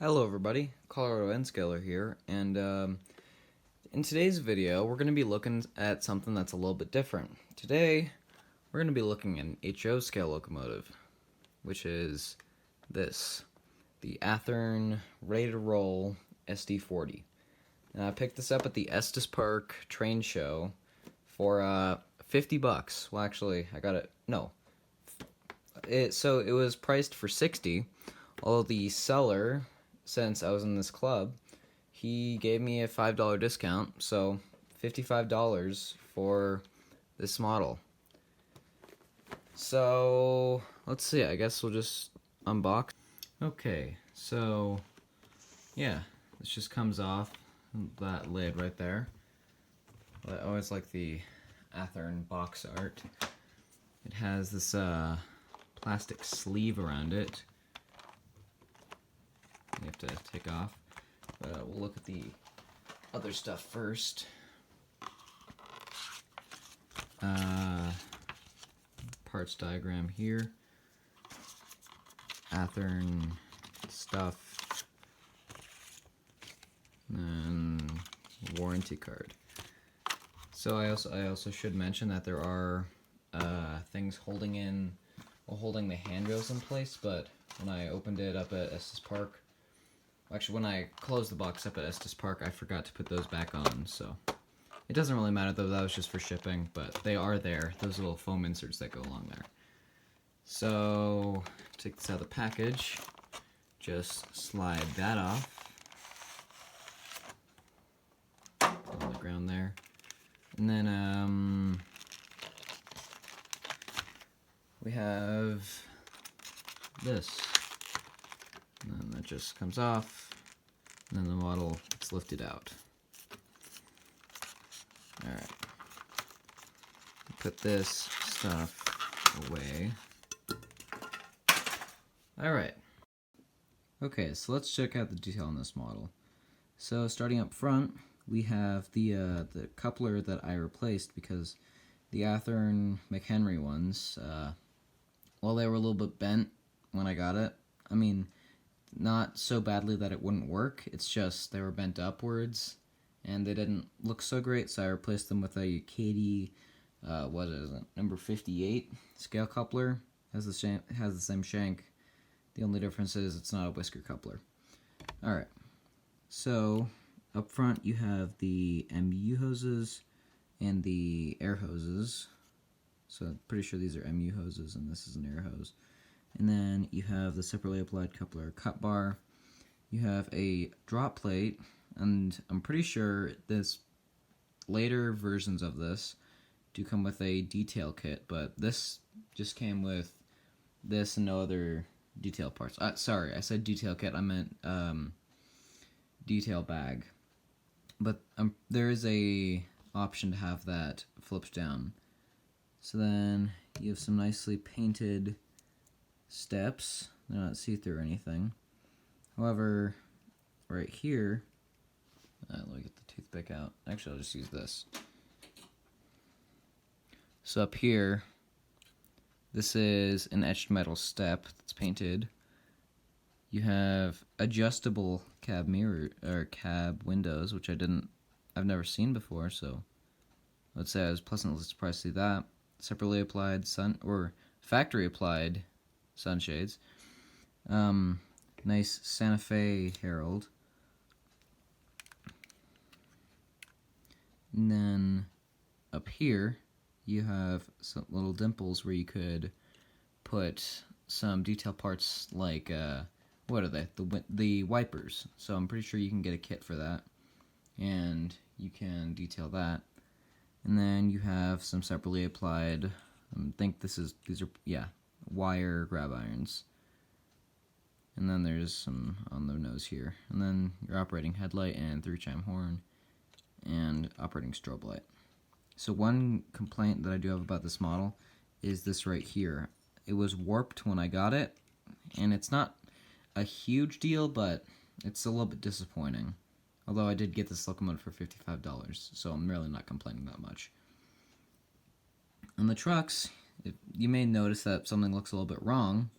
Hello everybody, Colorado N-Scaler here, and in today's video we're going to be looking at something that's a little bit different. Today we're going to be looking at an HO scale locomotive, which is this, the Athearn Ready to Roll SD40. Now, I picked this up at the Estes Park train show for 50 bucks. Well, actually, I got it, no. So it was priced for 60, although the seller, since I was in this club, he gave me a $5 discount, so $55 for this model. So let's see, I guess we'll just unbox. Okay, so yeah, this just comes off that lid right there. I always like the Athearn box art. It has this plastic sleeve around it. You have to take off. But we'll look at the other stuff first. Parts diagram here. Athearn stuff. And warranty card. So I also should mention that there are things holding the handrails in place, but when I opened it up at Estes Park, actually when I closed the box up at Estes Park, I forgot to put those back on, so it doesn't really matter though, that was just for shipping, but they are there, those little foam inserts that go along there. So, take this out of the package, just slide that off, on the ground there, and then we have this, and then that just comes off, and then the model gets lifted out. Alright, put this stuff away. Alright, okay, so let's check out the detail on this model. So starting up front, we have the coupler that I replaced because the Athearn McHenry ones, well, they were a little bit bent when I got it. I mean, not so badly that it wouldn't work, it's just they were bent upwards and they didn't look so great, so I replaced them with a Katie, what is it, number 58 scale coupler. Has the same shank. The only difference is it's not a whisker coupler. Alright, so up front you have the MU hoses and the air hoses. So I'm pretty sure these are MU hoses and this is an air hose. And then you have the separately applied coupler cut bar. You have a drop plate, and I'm pretty sure this later versions of this do come with a detail kit, but this just came with this and no other detail parts. Sorry, I said detail kit, I meant detail bag. But there is a option to have that flipped down. So then you have some nicely painted steps. They're not see-through or anything. However, right here, let me get the toothpick out. Actually, I'll just use this. So up here, this is an etched metal step that's painted. You have adjustable cab mirror or cab windows, which I've never seen before. So let's say I was pleasantly surprised to see that. Separately applied factory applied sunshades. Nice Santa Fe herald. And then up here you have some little dimples where you could put some detail parts like what are they? The wipers. So I'm pretty sure you can get a kit for that, and you can detail that. And then you have some separately applied, I think these are wire grab irons. And then there's some on the nose here. And then your operating headlight and 3-chime horn and operating strobe light. So one complaint that I do have about this model is this right here. It was warped when I got it, and it's not a huge deal, but it's a little bit disappointing. Although I did get this locomotive for $55, so I'm really not complaining that much. On the trucks, you may notice that something looks a little bit wrong.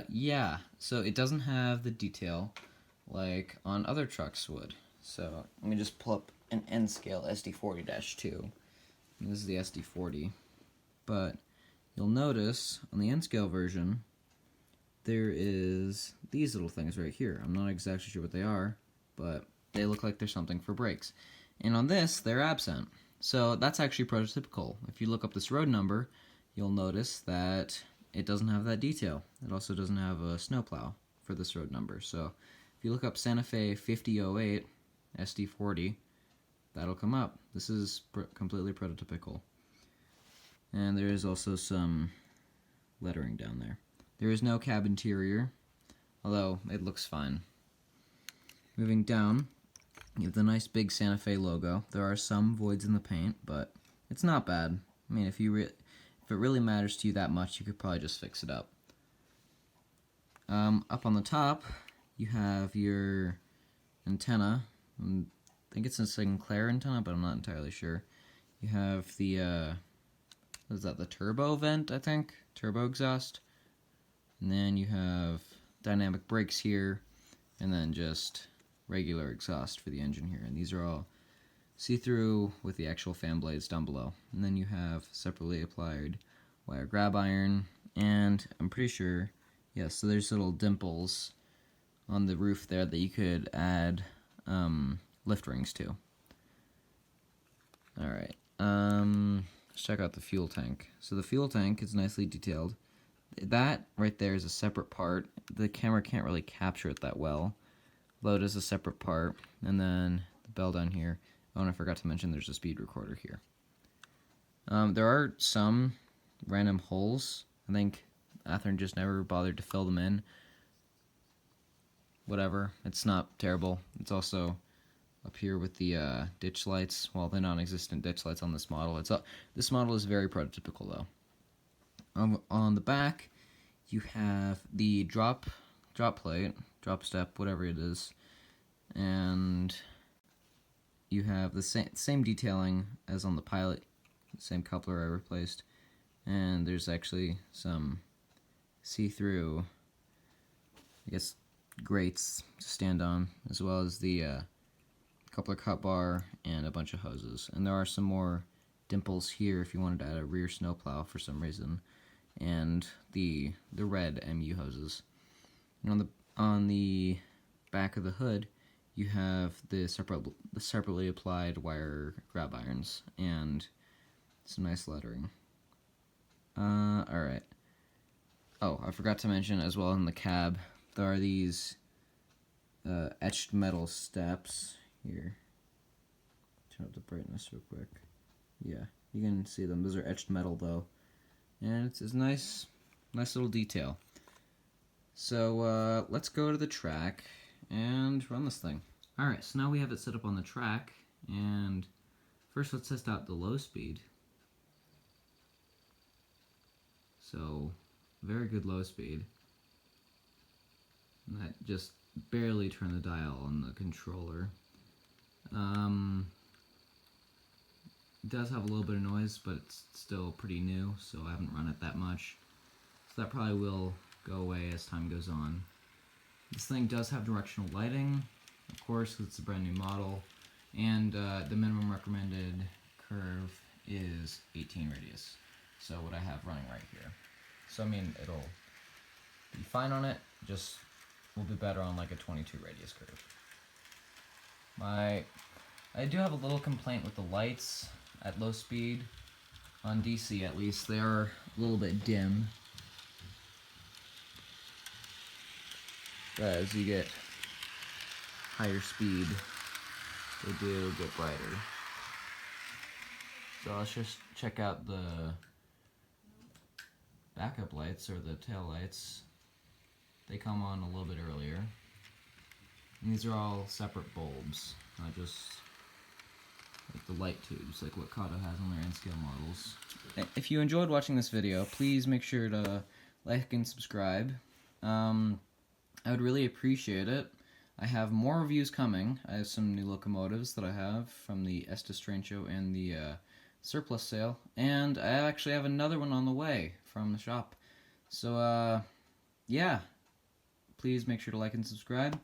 Yeah, so it doesn't have the detail like on other trucks would. So let me just pull up an N scale SD40-2. This is the SD40, but you'll notice on the N scale version there is these little things right here. I'm not exactly sure what they are, but they look like there's something for brakes. And on this, they're absent. So that's actually prototypical. If you look up this road number, you'll notice that it doesn't have that detail. It also doesn't have a snowplow for this road number. So if you look up Santa Fe 5008 SD40, that'll come up. This is completely prototypical. And there is also some lettering down there. There is no cab interior, although it looks fine. Moving down, you have the nice big Santa Fe logo. There are some voids in the paint, but it's not bad. I mean, if it really matters to you that much, you could probably just fix it up. Up on the top, you have your antenna. I think it's a Sinclair antenna, but I'm not entirely sure. You have the, what is that, the turbo vent, I think? Turbo exhaust. And then you have dynamic brakes here, and then just regular exhaust for the engine here. And these are all see-through with the actual fan blades down below. And then you have separately applied wire grab iron, and I'm pretty sure, yes, so there's little dimples on the roof there that you could add lift rings to. Alright, let's check out the fuel tank. So the fuel tank is nicely detailed. That right there is a separate part. The camera can't really capture it that well. Load is a separate part. And then the bell down here. Oh, and I forgot to mention there's a speed recorder here. There are some random holes. I think Athearn just never bothered to fill them in. Whatever. It's not terrible. It's also up here with the ditch lights. Well, the non-existent ditch lights on this model. This model is very prototypical, though. On the back, you have the drop plate, drop step, whatever it is, and you have the same detailing as on the Pilot, the same coupler I replaced, and there's actually some see-through, I guess, grates to stand on, as well as the coupler cut bar and a bunch of hoses. And there are some more dimples here if you wanted to add a rear snowplow for some reason, and the red MU hoses. And on the back of the hood, you have the separately applied wire grab irons and some nice lettering. Alright. Oh, I forgot to mention as well in the cab, there are these etched metal steps here. Turn up the brightness real quick. Yeah, you can see them. Those are etched metal though. And it's a nice little detail. So let's go to the track and run this thing. Alright, so now we have it set up on the track, and first let's test out the low speed. So, very good low speed. And that just barely turned the dial on the controller. It does have a little bit of noise, but it's still pretty new, so I haven't run it that much. So that probably will go away as time goes on. This thing does have directional lighting, of course, because it's a brand new model, and the minimum recommended curve is 18 radius. So what I have running right here. So I mean, it'll be fine on it, just will be better on like a 22 radius curve. I do have a little complaint with the lights at low speed. On DC at least, they are a little bit dim. But as you get higher speed, they do get brighter. So let's just check out the backup lights, or the tail lights. They come on a little bit earlier. And these are all separate bulbs, not just like the light tubes, like what Kato has on their N-scale models. If you enjoyed watching this video, please make sure to like and subscribe. I would really appreciate it. I have more reviews coming. I have some new locomotives that I have from the SD40 show and the surplus sale, and I actually have another one on the way from the shop. So, yeah, please make sure to like and subscribe.